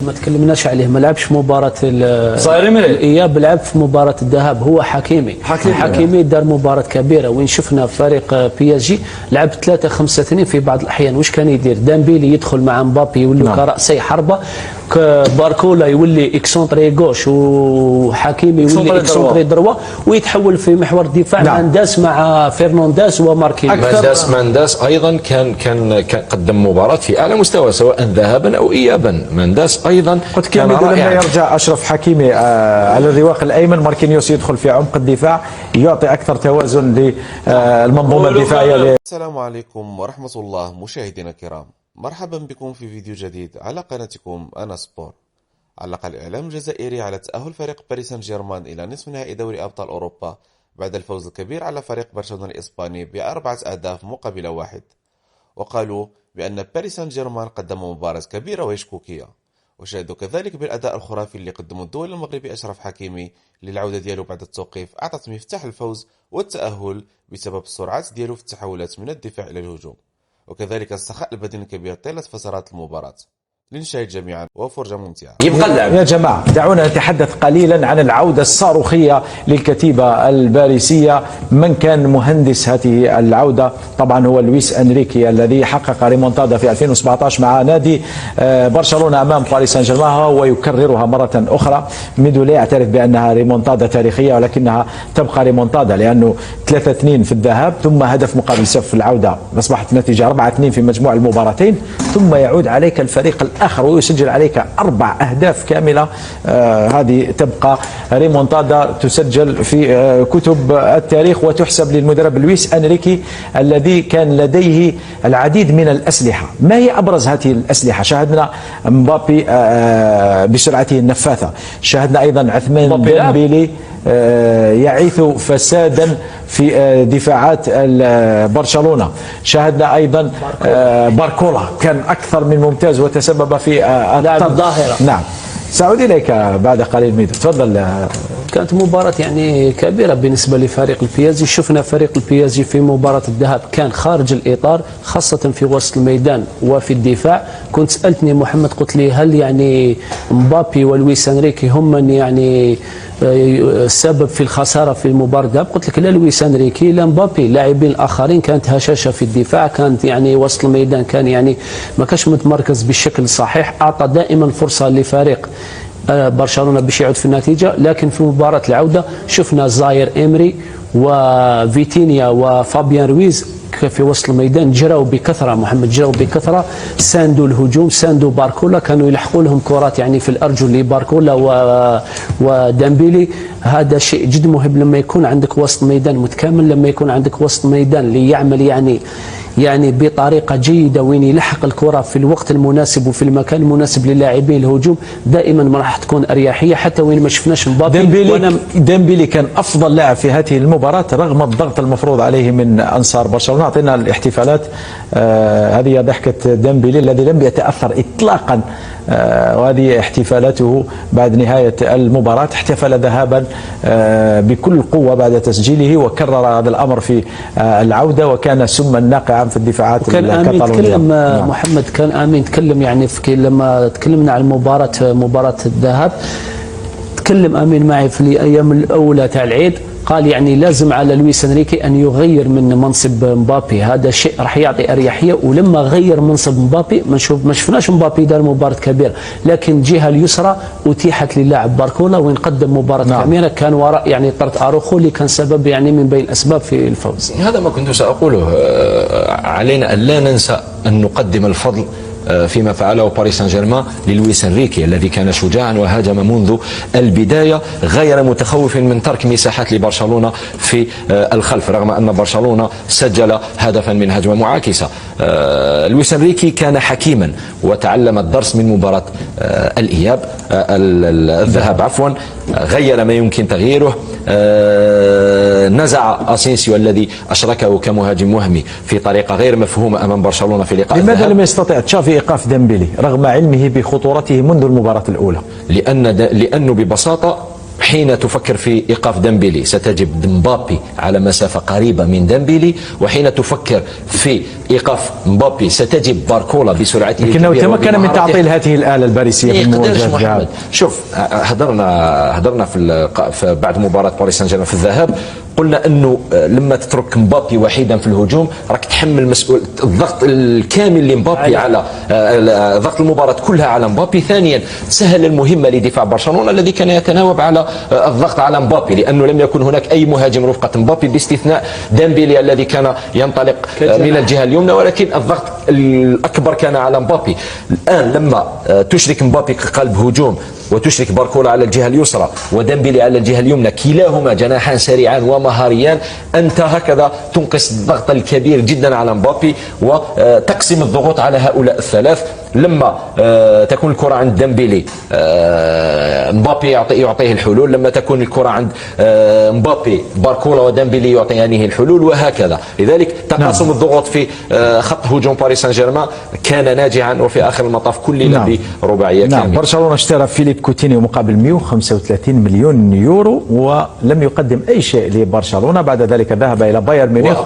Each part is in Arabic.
ما تكلمناش عليه، ما لعبش مباراة صاير الإياب، لعب في مباراة الذهاب هو حكيمي دار مباراة كبيرة وين شفنا فريق بي اس جي لعب 3-5-2 في بعض الأحيان. واش كان يدير؟ دامبيلي يدخل مع مبابي يولوا كرأسي حربة، باركولا يولي اكسونتري غوش وحكيمي يولي اكسونتري دروا، ويتحول في محور الدفاع مانداس مع فرنانديز وماركينيوس. مانداس ايضا كان قدم مباراة في اعلى مستوى سواء ذهابا او ايابا. مانداس ايضا كان رائع. لما يرجع اشرف حكيمي على الرواق الايمن، ماركينيوس يدخل في عمق الدفاع يعطي اكثر توازن للمنظومه الدفاعيه. السلام عليكم ورحمة الله مشاهدينا الكرام، مرحبا بكم في فيديو جديد على قناتكم أنا سبور. علق الإعلام الجزائري على تأهل فريق باريس سان جيرمان إلى نصف نهائي دوري أبطال أوروبا بعد الفوز الكبير على فريق برشلونة الإسباني ب4 أهداف مقابل 1، وقالوا بأن باريس سان جيرمان قدم مباراة كبيرة وشكوكية، وشاهدوا كذلك بالأداء الخرافي اللي قدمه الدول المغربي أشرف حكيمي للعودة ديالو بعد التوقيف أعطت مفتاح الفوز والتأهل بسبب السرعات ديالو في التحولات من الدفاع إلى الهجوم، وكذلك السخاء البدني الكبير طيلة فترات المباراة. لنشاهد جميعا وفرجة ممتعة. يبقى اللعب يا جماعة. دعونا نتحدث قليلا عن العودة الصاروخية للكتيبة الباريسية. من كان مهندس هذه العودة؟ طبعا هو لويس أنريكي الذي حقق ريمونتادا في 2017 مع نادي برشلونة أمام باريس سان جيرمان، ويكررها مرة أخرى. ميدو لا يعترف بأنها ريمونتادا تاريخية، ولكنها تبقى ريمونتادا لأنه 3-2 في الذهاب ثم هدف مقابل 0 في العودة، أصبحت النتيجة 4-2 في مجموع المباراتين، ثم يعود عليك الفريق الآخر ويسجل عليك 4 أهداف كاملة. هذه تبقى ريمونتادا تسجل في كتب التاريخ وتحسب للمدرب لويس أنريكي الذي كان لديه العديد من الأسلحة. ما هي أبرز هذه الأسلحة؟ شاهدنا مبابي بسرعته النفاثة، شاهدنا أيضا عثمان ديمبيلي يعيث فسادا في دفاعات برشلونة، شاهدنا أيضا باركولا كان أكثر من ممتاز وتسبب في لاعب الظاهرة. نعم، سأعود إليك بعد قليل. ميدو تفضل. كانت مباراة يعني كبيرة بالنسبة لفريق البيازي. شفنا فريق البيازي في مباراة الذهاب كان خارج الإطار، خاصة في وسط الميدان وفي الدفاع. كنت سألتني محمد، قلت لي هل يعني مبابي ولويس أنريكي هم من يعني السبب في الخسارة في المباراة الذهاب؟ قلت لك لا لويس أنريكي لا مبابي، اللاعبين الآخرين كانت هشاشة في الدفاع، كانت يعني وسط الميدان كان يعني ما كانش متمركز بالشكل الصحيح، أعطى دائما فرصة لفريق برشلونة باش يعود في النتيجة. لكن في مباراة العودة شفنا زاير إمري وفيتينيا وفابيان رويز في وسط الميدان جراو بكثرة، محمد جراو بكثرة، ساندوا الهجوم، ساندوا باركولا، كانوا يلحقوا لهم كرات يعني في الأرجل لباركولا ودامبيلي. هذا شيء جد مهم لما يكون عندك وسط ميدان متكامل، لما يكون عندك وسط ميدان ليعمل يعني بطريقة جيدة وين يلحق الكرة في الوقت المناسب وفي المكان المناسب للاعبين الهجوم، دائما ما راح تكون أريحية. حتى وين ما شفناش مبابي. ديمبيلي كان أفضل لاعب في هذه المباراة رغم الضغط المفروض عليه من أنصار برشلونة. أعطينا الاحتفالات، هذه ضحكة ديمبيلي الذي لم يتأثر إطلاقا، وهذه احتفالاته بعد نهاية المباراة. احتفل ذهابا بكل قوة بعد تسجيله، وكرر هذا الأمر في العودة، وكان سما ناقعا في الدفاعات الكتالونية. كان تكلم محمد، كان آمين تكلم يعني لما تكلمنا عن مباراة الذهاب، تكلم آمين معي في الأيام الأولى تاع العيد، قال يعني لازم على لويس أنريكي أن يغير من منصب مبابي، هذا شيء راح يعطي أريحية. ولما غير منصب مبابي ما شفناش مبابي دار مباراة كبيرة، لكن الجهة اليسرى أتيحت للاعب باركولا وين قدم مباراة كاملة، كان وراء يعني طرد أروخو اللي كان سبب يعني من بين الأسباب في الفوز. هذا ما كنت سأقوله. علينا أن لا ننسى أن نقدم الفضل فيما فعله باريس سان جيرمان للويس انريكي الذي كان شجاعا وهاجم منذ البداية غير متخوف من ترك مساحات لبرشلونة في الخلف، رغم أن برشلونة سجل هدفا من هجمة معاكسة. لويس انريكي كان حكيما وتعلم الدرس من مباراة الذهاب عفوا، غير ما يمكن تغييره، نزع أسينسيو الذي أشركه كمهاجم وهمي في طريقة غير مفهومة أمام برشلونة في لقاء لماذا لم يستطع تشافي إيقاف ديمبيلي رغم علمه بخطورته منذ المباراة الأولى؟ لأنه ببساطة حين تفكر في إيقاف ديمبيلي ستجد مبابي على مسافة قريبة من ديمبيلي، وحين تفكر في إيقاف مبابي ستجد باركولا بسرعته لكنه تمكن من تعطيل هذه الآلة الباريسية في المواجهة. شوف، هدرنا في بعد مباراة باريس سان جيرمان في الذهاب، قلنا انه لما تترك مبابي وحيدا في الهجوم راك تحمل مسؤول الضغط الكامل لمبابي، على ضغط المباراة كلها على مبابي. ثانيا سهل المهمة لدفاع برشلونة الذي كان يتناوب على الضغط على مبابي، لانه لم يكن هناك اي مهاجم رفقة مبابي باستثناء ديمبيلي الذي كان ينطلق من الجهة اليمنى، ولكن الضغط الاكبر كان على مبابي. الان لما تشرك مبابي كقلب هجوم وتشرك باركولا على الجهة اليسرى وديمبيلي على الجهة اليمنى، كلاهما جناحان سريعان ومهاريان، أنت هكذا تنقص الضغط الكبير جدا على مبابي وتقسم الضغوط على هؤلاء الثلاث. لما تكون الكرة عند ديمبيلي مبابي يعطيه الحلول، لما تكون الكرة عند مبابي باركولا وديمبيلي يعطيانه الحلول، وهكذا. لذلك تقاسم الضغوط في خط هجوم باريس سان جيرمان كان ناجعا، وفي آخر المطاف كلنا برباعية كاملة. برشلونة اشترى فيليب كوتينيو مقابل 135 مليون يورو ولم يقدم أي شيء لبرشلونة. بعد ذلك ذهب إلى بايرن ميونخ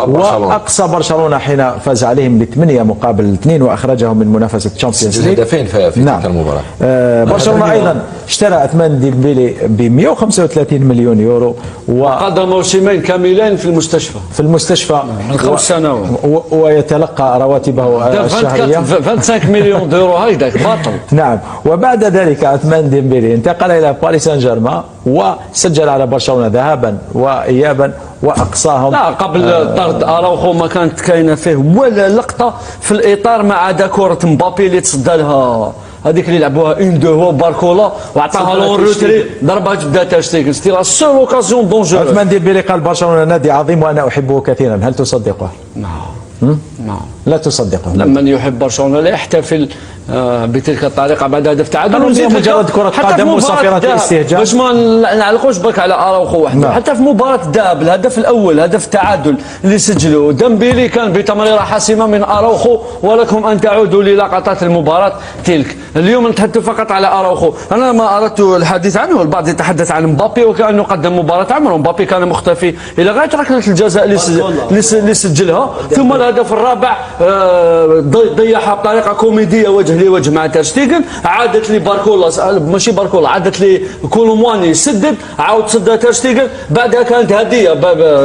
وأقصى برشلونة حين فاز عليهم ل8 مقابل 2 وأخرجهم من منافسة تشامبيونز ليج. هدفين في تلك المباراة. برشلونة أيضا اشترى عثمان ديمبيلي ب 135 مليون يورو وقضى موسمين كاملين في المستشفى من 5 سنوات ويتلقى رواتبه الشهرية 25 مليون يورو. هيدا باطل. نعم. وبعد ذلك عثمان ديمبيلي انتقل إلى باريس سان جيرمان وسجل على برشلونة ذهابا وإيابا وأقصاهم. لا، قبل طرد أراوخو ما كانت كاينة فيه ولا لقطة في الإطار ما عدا كرة مبابي اللي تصدى لها، هذيك اللي لعبوها 1-2 هو باركولا وعطاها لون روتري ضربها جبدها تير شتيغن. سيتي لا سول اوكازيون دونجور. عثمان ديمبيلي قال برشلونة نادي عظيم وأنا أحبه كثيرا، هل تصدقه؟ نعم. لا تصدقه. من يحب برشلونة لا يحتفل بتلك الطريقة بعد هدف تعادل. مجرد كرة قدم وصافرة الاستهجان. باش ما نعلقوش برك على اراوخو وحده. حتى في مباراة الذهاب الهدف الأول هدف التعادل اللي سجلوا ديمبيلي كان بتمريرة حاسمة من اراوخو، ولكم أن تعودوا للقطات المباراة تلك. اليوم نتحدث فقط على اراوخو. أنا ما أردت الحديث عنه، البعض يتحدث عن مبابي وكأنه قدم مباراة عمره. مبابي كان مختفي إلى غاية ركلة الجزاء اللي سجلها، ثم الهدف الرابع ضيعها بطريقة كوميدية وجه لوجه مع تير شتيغن. عادت لي باركولا، ماشي باركولا، عادت لي كولومواني سدد، عاود سدد تير شتيغن. بعدها كانت هدية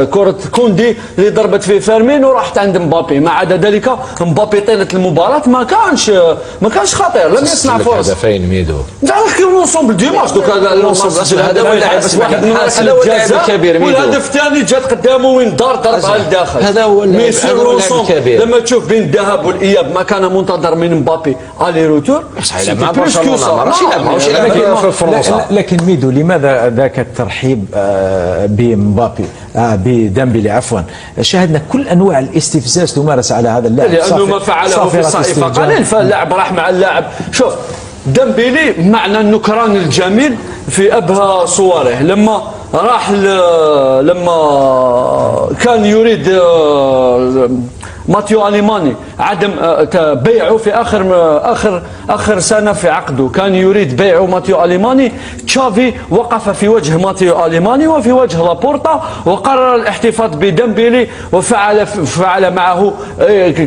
كرة كوندي اللي ضربت في فيرمين وراحت عند مبابي. ما عدا ذلك مبابي طيلة المباراة ما كانش خطير، لم يصنع فرص. هدفين ميدو. نحكيو لونسومبل دو ماتش دوكا. الهدف واحد من الجزاء والهدف الثاني جات قدامه وين ضربها للداخل. هذا هو الكبير. لما تشوف بين الذهاب والاياب ما كان منتظر من مبابي الي روتور. مع برشلونة لكن ميدو لماذا ذاك الترحيب بمبابي بديمبيلي عفوا؟ شاهدنا كل انواع الاستفزاز تمارس على هذا اللاعب، لانه ما فعله في الصائفة قليل، فاللاعب راح مع اللاعب. شوف ديمبيلي معنى النكران الجميل في ابهى صوره. لما كان يريد ماتيو أليماني عدم بيعه في آخر سنة في عقده، كان يريد بيعه ماتيو أليماني. تشافي وقف في وجه ماتيو أليماني وفي وجه لابورتا وقرر الاحتفاظ بديمبيلي وفعل معه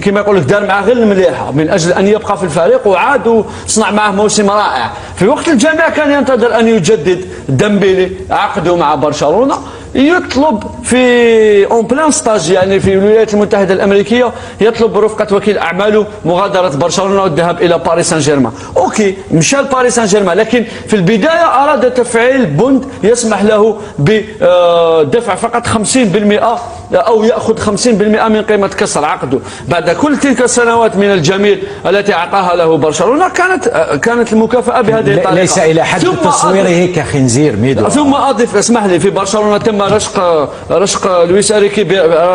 كما يقول لك دار معه غير المليحة من أجل أن يبقى في الفريق، وعاد وصنع معه موسم رائع. في وقت الجميع كان ينتظر أن يجدد ديمبيلي عقده مع برشلونة. يطلب في اون بلان ستاج يعني في الولايات المتحدة الأمريكية، يطلب برفقة وكيل أعماله مغادرة برشلونة والذهاب إلى باريس سان جيرمان. أوكي مشى لباريس سان جيرمان، لكن في البداية أراد تفعيل بند يسمح له بدفع فقط 50% أو يأخذ 50% من قيمة كسر عقده. بعد كل تلك السنوات من الجميل التي أعطاها له برشلونة كانت المكافأة بهذه الطريقة. ليس إلى حد تصويره كخنزير ميدو. ثم أضف اسمح لي، في برشلونة تم رشق لويس أريكي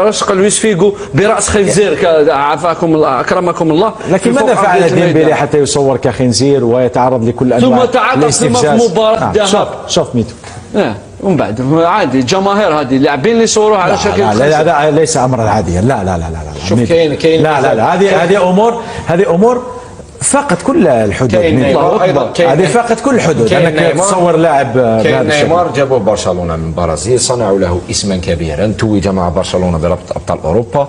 رشق لويس فيغو برأس خنزير عافاكم الله أكرمكم الله. لكن ماذا فعل ديمبيلي حتى يصور كخنزير ويتعرض لكل أنواع ثم تعرض ثم في مباراة الذهاب. شوف ميدو ومن بعد عادي الجماهير هذه اللاعبين اللي يصوروها على شكل لا هذا ليس امرا عاديا. لا شوف كاين لا هذه امور فاقت كل الحدود. كاين نيمار ايضا، هذه فاقت كل الحدود. انك تصور لاعب كاين نيمار جابوه برشلونه من البرازيل، صنعوا له اسما كبيرا، توج مع برشلونه بربط ابطال اوروبا،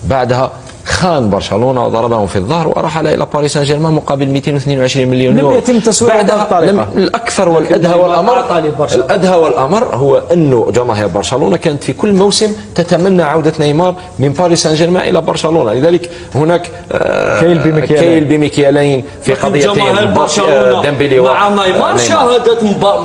بعدها خان برشلونه وضربهم في الظهر ورحل الى باريس سان جيرمان مقابل 222 مليون يورو. لم يتم تسويقه بهذه الطريقه. الاكثر والادهى والامر هو انه جماهير برشلونه كانت في كل موسم تتمنى عوده نيمار من باريس سان جيرمان الى برشلونه، لذلك هناك كيل بمكيالين في قضيه ديمبيلي مع نيمار. شاهدت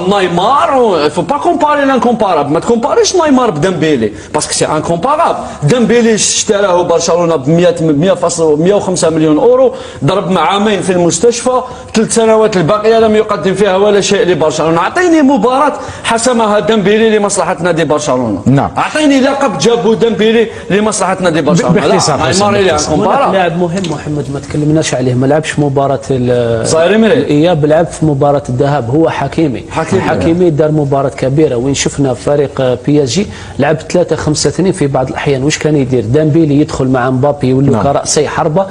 نيمار فو با كومباري لانكومباراب، ما تكومباريش نيمار بديمبيلي باسكو سي انكومباراب. ديمبيلي اشتراه برشلونه ب 105 مليون اورو، ضرب مع عامين في المستشفى، 3 سنوات الباقيه لم يقدم فيها ولا شيء لبرشلونه. اعطيني مباراه حسمها ديمبيلي لمصلحه نادي برشلونه. نعم. اعطيني لقب جابوا ديمبيلي لمصلحه نادي برشلونه. باختصار هناك لاعب مهم محمد ما تكلمناش عليه، ما لعبش مباراه الاياب، لعب في مباراه الذهاب، هو حكيمي دار مباراه كبيره وين شفنا فريق بي اس جي لعب 3-5-2 في بعض الاحيان. واش كان يدير ديمبيلي؟ يدخل مع مبابي يولوا كرأسي حربه،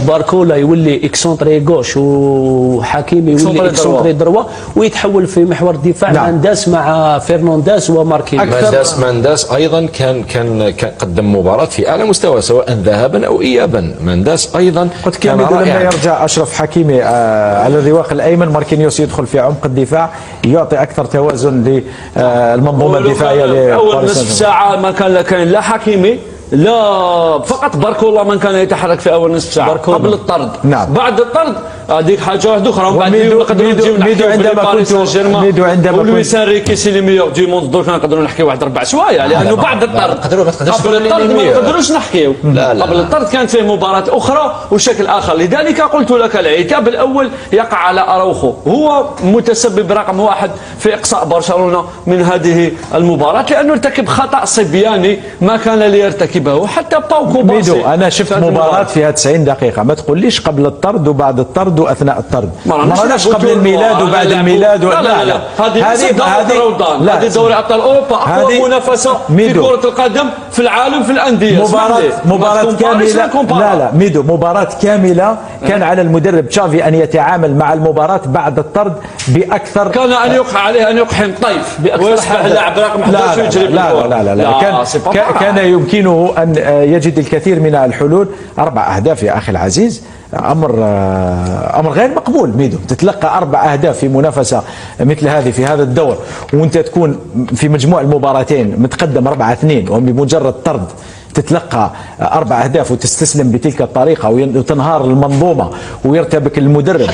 باركولا يولي اكسونتري غوش وحكيمي يولي اكسونتري دروا، ويتحول في محور الدفاع مانداس مع فرنانديز وماركينيوس. مانداس ايضا كان قدم مباراه في اعلى مستوى سواء ذهابا او ايابا. مانداس ايضا قلت كان لما يرجع اشرف حكيمي على الرواق الايمن، ماركينيوس يدخل في عمق الدفاع يعطي اكثر توازن للمنظومه الدفاعيه. اول نصف ساعه ما كان لا حكيمي لا فقط باركولا من كان يتحرك في اول نصف ساعه قبل الطرد. نعم. بعد الطرد هذيك حاجه واحده اخرى. ومن بعد نقدروا نجيو نحكيو باريس سان جيرمان ولويس انريكي سي لي ميور دو موند. دوك نقدروا نحكيو واحد 4 سوايع لانه بعد الطرد قبل الطرد ما نقدروش نحكيو. قبل الطرد كانت فيه مباراه اخرى وشكل اخر. لذلك قلت لك العتاب الاول يقع على اراوخو، هو متسبب رقم 1 في اقصاء برشلونه من هذه المباراه، لانه ارتكب خطا صبياني ما كان ليرتكبه. حتى باوكو ميدو انا شفت مباراه فيها 90 دقيقه، ما تقوليش قبل الطرد وبعد الطرد واثناء الطرد، ما راناش قبل الميلاد وبعد الميلاد. لا هذه دوري ابطال اوروبا، اقوى منافسه في كره القدم في العالم في الانديه. مباراه كامله. لا ميدو مباراه كامله كان على المدرب تشافي ان يتعامل مع المباراه بعد الطرد باكثر. كان ان يقع عليه ان يقحم طيف ويصبح لاعب رقم 11 ويجري بالكره. لا كان يمكنه ان يجد الكثير من الحلول. 4 أهداف يا اخي العزيز، امر غير مقبول. ميدو تتلقى 4 أهداف في منافسه مثل هذه في هذا الدور، وانت تكون في مجموع المباراتين متقدم 4-2 وبمجرد طرد تتلقى 4 أهداف وتستسلم بتلك الطريقه وتنهار المنظومه ويرتبك المدرب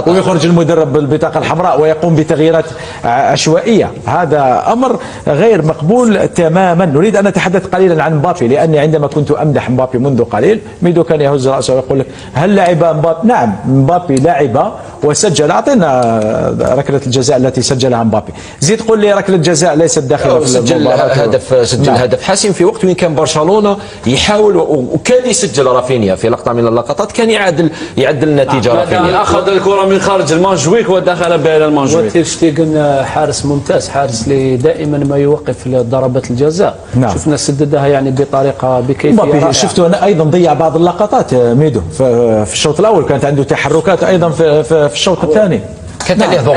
ويخرج المدرب بالبطاقه الحمراء ويقوم بتغييرات عشوائيه. هذا امر غير مقبول تماما. نريد ان نتحدث قليلا عن مبابي، لاني عندما كنت امدح مبابي منذ قليل ميدو كان يهز راسه ويقول لك هل لعب مبابي؟ نعم مبابي لعب وسجل. اعطينا ركله الجزاء التي سجلها مبابي. زيد قل لي ركله جزاء ليست داخله في المباراه. سجل هدف حاسم في وقت وين كان برشلونه يحاول وكان يسجل رافينيا في لقطه من اللقطات، كان يعدل النتيجه. رافينيا اخذ الكره من خارج المانجويك ودخل بها الى المانجويك. تير شتيغن حارس ممتاز، حارس اللي دائما ما يوقف ضربات الجزاء. نعم. شفنا سددها يعني بطريقه بكيفيه. شفته انا ايضا ضيع بعض اللقطات ميدو في الشوط الاول، كانت عنده تحركات ايضا في الشوط الثاني. كان عليه ضغط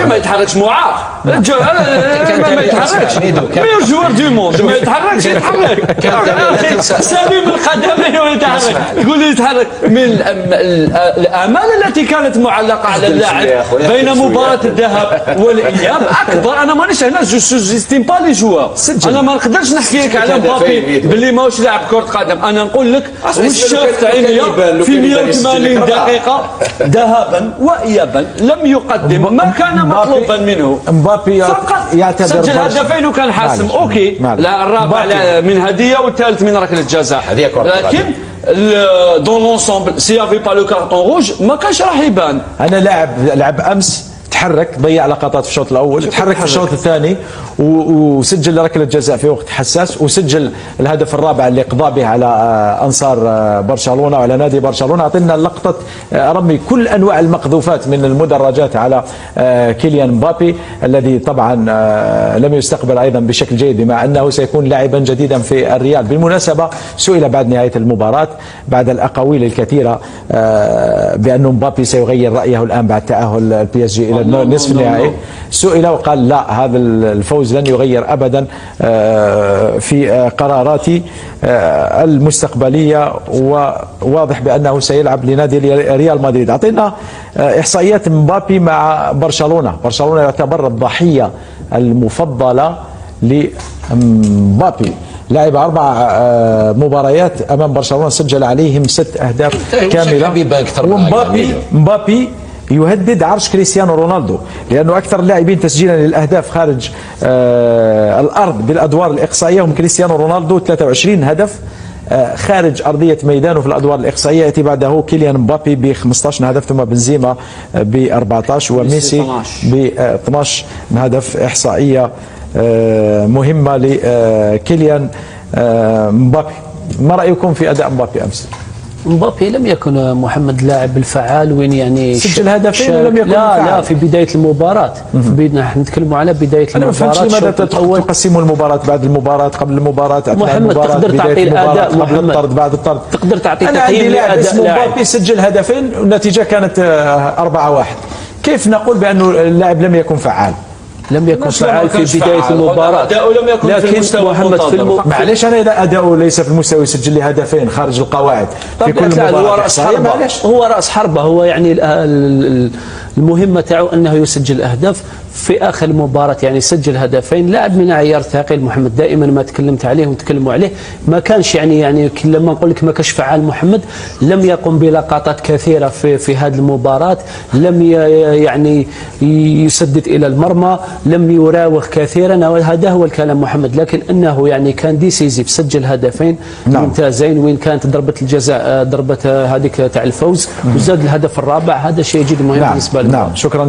ما يتحركش معاق، ما يتحركش ميور جوار دو موند، ما يتحركش سليم القدمين ويتحرك. تقول لي يتحرك من الامال التي كانت معلقه على اللاعب بين مباراه الذهاب والاياب اكبر. انا مانيش هنا جوستيم با لي جوار، انا ما نقدرش نحكي لك على مبابي باللي ماهوش لاعب كره قدم. انا نقول لك واش شافت عينيا في 180 دقيقه ذهابا وايابا لم يقدم ما كان مطلوبا منه. مبابي يعتبر سجل هدفين وكان حاسم. اوكي لا الرابع من هديه والثالث من ركله جزاء، لكن دون لونسومبل سي افي با لو كارتون روج ما كانش راح يبان. انا لعب امس تحرك، ضيع لقطات في الشوط الاول، تحرك في الشوط الثاني وسجل ركله جزاء في وقت حساس، وسجل الهدف الرابع اللي قضى به على انصار برشلونه وعلى نادي برشلونه. اعطينا لقطه رمي كل انواع المقذوفات من المدرجات على كيليان مبابي الذي طبعا لم يستقبل ايضا بشكل جيد، بما انه سيكون لاعبا جديدا في الريال. بالمناسبه سئل بعد نهايه المباراه بعد الاقاويل الكثيره بأن مبابي سيغير رأيه الآن بعد تأهل البي اس جي إلى النصف النهائي، سئل وقال لا، هذا الفوز لن يغير أبدا في قراراتي المستقبلية، وواضح بأنه سيلعب لنادي ريال مدريد. أعطينا إحصائيات مبابي مع برشلونة. برشلونة يعتبر الضحية المفضلة لمبابي، لعب 4 مباريات امام برشلونه، سجل عليهم 6 اهداف كامله. ومبابي يهدد عرش كريستيانو رونالدو، لانه اكثر اللاعبين تسجيلا للاهداف خارج الارض بالادوار الاقصائيه هم كريستيانو رونالدو 23 هدف خارج ارضيه ميدانه في الادوار الاقصائيه، ياتي بعده كيليان مبابي ب 15 هدف، ثم بنزيما ب 14 وميسي ب 12 هدف. احصائيه مهمة لكيليان مبابي. ما رأيكم في أداء مبابي أمس؟ مبابي لم يكن محمد لاعب الفعال، وين يعني سجل هدفين ولم يكن لا في بداية المباراة. نحن نتكلم على بداية المباراة. لماذا تقسموا المباراة بعد المباراة، قبل المباراة، أثناء محمد المباراة، تقدر تعطي الأداء قبل الطرد، بعد الطرد، تقدر تعطي تقييم لأداء مبابي. سجل هدفين والنتيجة كانت 4-1. كيف نقول بأن اللاعب لم يكن فعال؟ لم يكن فعال في بداية المباراة، لكن محمد في معلش أنا إذا أداؤه ليس في المستوى يسجل لي هدفين خارج القواعد في كل مباراة، هو رأس حربة، هو رأس حربة، هو يعني المهمة تاعو أنه يسجل أهداف. في آخر المباراة يعني سجل هدفين. لاعب من عيار ثقيل محمد، دائما ما تكلمت عليه ونتكلموا عليه، ما كانش يعني لما نقول لك ما كانش فعال محمد، لم يقم بلقطات كثيرة في هذه المباراة، لم يعني يسدد إلى المرمى، لم يراوغ كثيرا، وهذا هو الكلام محمد. لكن أنه يعني كان ديسيزيف، سجل هدفين ممتازين، وين كانت ضربة الجزاء، ضربة هذيك تاع الفوز، وزاد الهدف الرابع، هذا شيء جدا مهم بالنسبة لنا. شكرا.